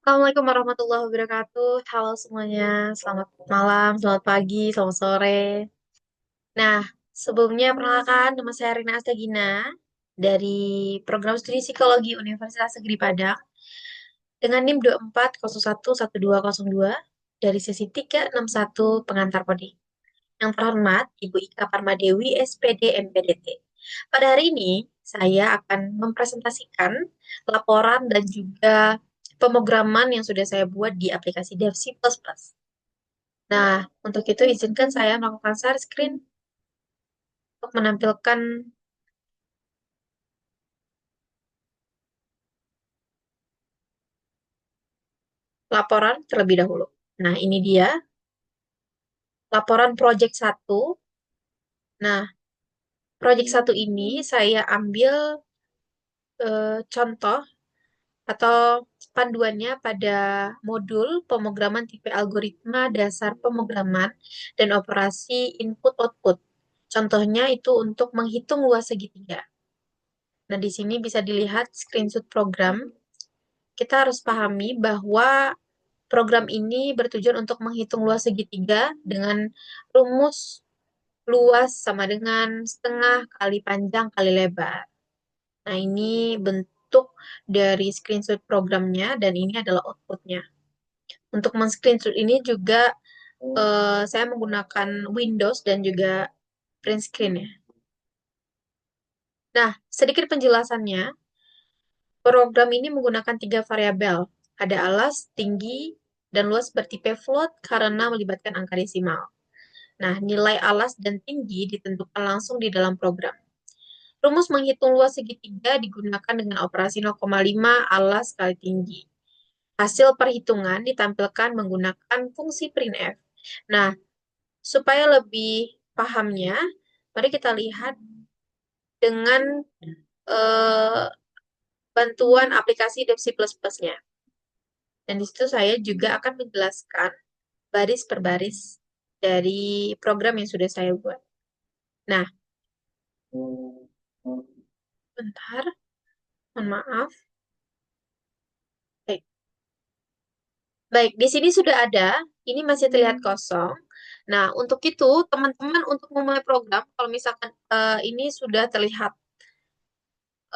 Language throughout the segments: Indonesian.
Assalamualaikum warahmatullahi wabarakatuh. Halo semuanya, selamat malam, selamat pagi, selamat sore. Nah, sebelumnya perkenalkan nama saya Rina Astagina dari Program Studi Psikologi Universitas Negeri Padang dengan NIM 24011202 dari sesi 361 pengantar kode. Yang terhormat Ibu Ika Parmadewi, SPD MPDT. Pada hari ini, saya akan mempresentasikan laporan dan juga pemrograman yang sudah saya buat di aplikasi DevC++. Nah, untuk itu izinkan saya melakukan share screen untuk menampilkan laporan terlebih dahulu. Nah, ini dia laporan project 1. Nah, project 1 ini saya ambil contoh atau panduannya pada modul pemrograman tipe algoritma dasar pemrograman dan operasi input-output. Contohnya itu untuk menghitung luas segitiga. Nah, di sini bisa dilihat screenshot program. Kita harus pahami bahwa program ini bertujuan untuk menghitung luas segitiga dengan rumus luas sama dengan setengah kali panjang kali lebar. Nah, ini bentuk dari screenshot programnya dan ini adalah outputnya. Untuk men-screenshot ini juga saya menggunakan Windows dan juga print screen ya. Nah, sedikit penjelasannya, program ini menggunakan 3 variabel. Ada alas, tinggi, dan luas bertipe float karena melibatkan angka desimal. Nah, nilai alas dan tinggi ditentukan langsung di dalam program. Rumus menghitung luas segitiga digunakan dengan operasi 0,5 alas kali tinggi. Hasil perhitungan ditampilkan menggunakan fungsi printf. Nah, supaya lebih pahamnya, mari kita lihat dengan eh, bantuan aplikasi DevC++-nya. Dan di situ saya juga akan menjelaskan baris per baris dari program yang sudah saya buat. Nah, bentar, mohon maaf. Baik. Baik, di sini sudah ada, ini masih terlihat kosong. Nah, untuk itu, teman-teman untuk memulai program, kalau misalkan ini sudah terlihat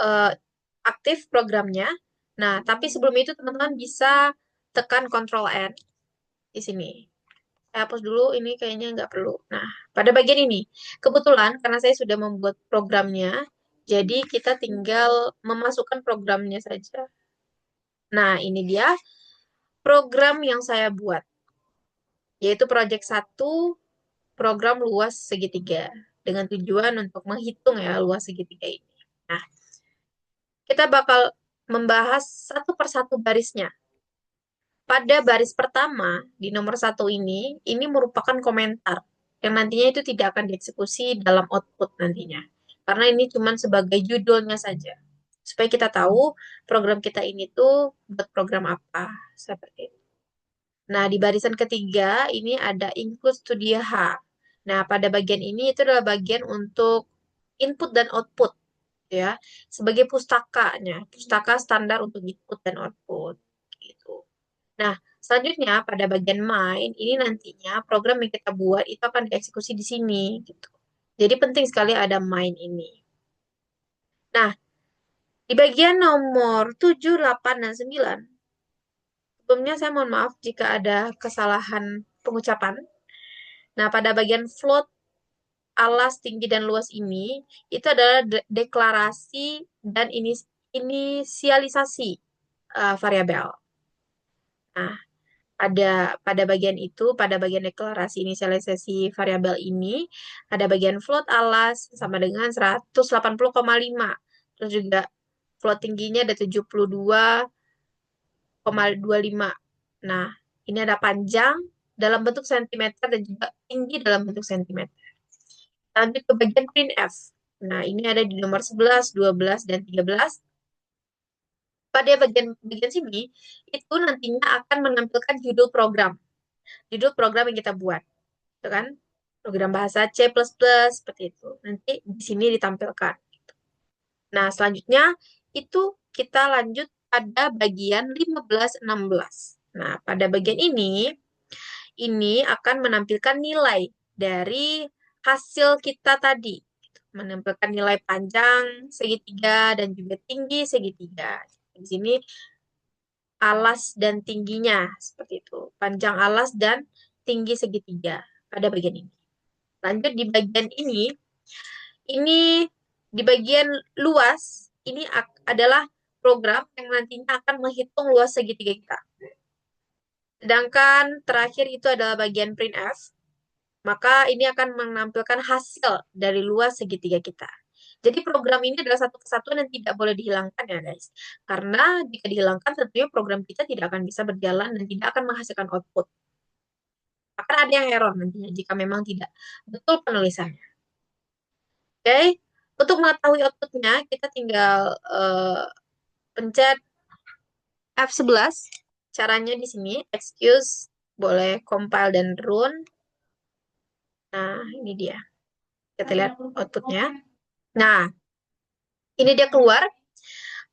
eh, aktif programnya, nah, tapi sebelum itu teman-teman bisa tekan Ctrl N di sini. Saya hapus dulu, ini kayaknya nggak perlu. Nah, pada bagian ini, kebetulan karena saya sudah membuat programnya, jadi kita tinggal memasukkan programnya saja. Nah, ini dia program yang saya buat, yaitu Project 1 program luas segitiga dengan tujuan untuk menghitung ya luas segitiga ini. Nah, kita bakal membahas satu persatu barisnya. Pada baris pertama di nomor 1 ini merupakan komentar yang nantinya itu tidak akan dieksekusi dalam output nantinya. Karena ini cuma sebagai judulnya saja. Supaya kita tahu program kita ini tuh buat program apa. Seperti itu. Nah, di barisan ketiga ini ada include studia H. Nah, pada bagian ini itu adalah bagian untuk input dan output ya, sebagai pustakanya, pustaka standar untuk input dan output gitu. Nah, selanjutnya pada bagian main ini nantinya program yang kita buat itu akan dieksekusi di sini gitu. Jadi penting sekali ada main ini. Nah, di bagian nomor 7, 8, dan 9, sebelumnya saya mohon maaf jika ada kesalahan pengucapan. Nah, pada bagian float, alas, tinggi, dan luas ini, itu adalah deklarasi dan inisialisasi variabel. Nah, pada bagian itu, pada bagian deklarasi inisialisasi variabel ini, ada bagian float alas sama dengan 180,5. Terus juga float tingginya ada 72,25. Nah, ini ada panjang dalam bentuk sentimeter dan juga tinggi dalam bentuk sentimeter. Lanjut ke bagian printf. Nah, ini ada di nomor 11, 12, dan 13. Pada bagian sini, itu nantinya akan menampilkan judul program. Judul program yang kita buat. Itu kan? Program bahasa C++, seperti itu. Nanti di sini ditampilkan. Nah, selanjutnya itu kita lanjut pada bagian 15-16. Nah, pada bagian ini akan menampilkan nilai dari hasil kita tadi. Menampilkan nilai panjang segitiga dan juga tinggi segitiga. Di sini alas dan tingginya seperti itu. Panjang alas dan tinggi segitiga pada bagian ini. Lanjut di bagian ini di bagian luas, ini adalah program yang nantinya akan menghitung luas segitiga kita. Sedangkan terakhir itu adalah bagian printf, maka ini akan menampilkan hasil dari luas segitiga kita. Jadi program ini adalah satu kesatuan yang tidak boleh dihilangkan ya guys. Karena jika dihilangkan tentunya program kita tidak akan bisa berjalan dan tidak akan menghasilkan output. Akan ada yang error nantinya jika memang tidak betul penulisannya. Oke, untuk mengetahui outputnya kita tinggal pencet F11. Caranya di sini, excuse, boleh compile dan run. Nah, ini dia. Kita lihat outputnya. Nah, ini dia keluar.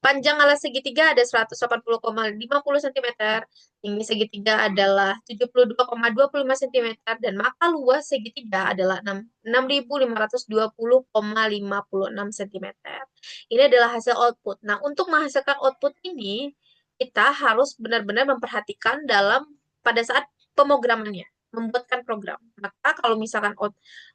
Panjang alas segitiga ada 180,50 cm, tinggi segitiga adalah 72,25 cm, dan maka luas segitiga adalah 6.520,56 cm. Ini adalah hasil output. Nah, untuk menghasilkan output ini, kita harus benar-benar memperhatikan pada saat pemrogramannya, membuatkan program. Maka kalau misalkan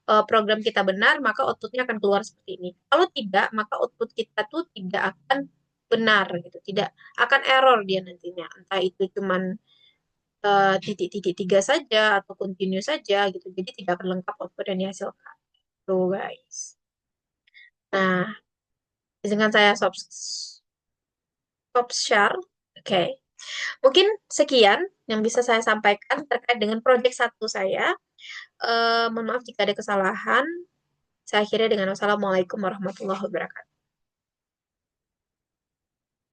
program kita benar, maka outputnya akan keluar seperti ini. Kalau tidak, maka output kita tuh tidak akan benar gitu, tidak akan error dia nantinya. Entah itu cuman titik-titik tiga saja atau continue saja gitu. Jadi tidak akan lengkap output yang dihasilkan. Tuh guys. Nah, dengan saya stop share. Oke. Mungkin sekian yang bisa saya sampaikan terkait dengan proyek satu saya. Mohon maaf jika ada kesalahan. Saya akhiri dengan wassalamualaikum warahmatullahi wabarakatuh.